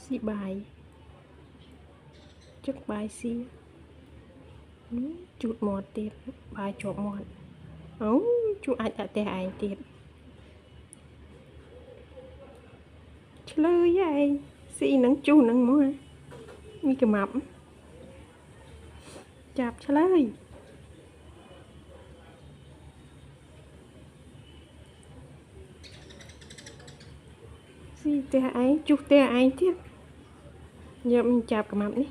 xì bài chất bài xì chuột mọt tiệt bài chuột mọt chú ai đã tè ai tiệt chơi vậy xì nắng chú nắng mua mi cái mập chạp chơi xì tè ai chú tè ai tiệt giờ mình chạp cái mập đi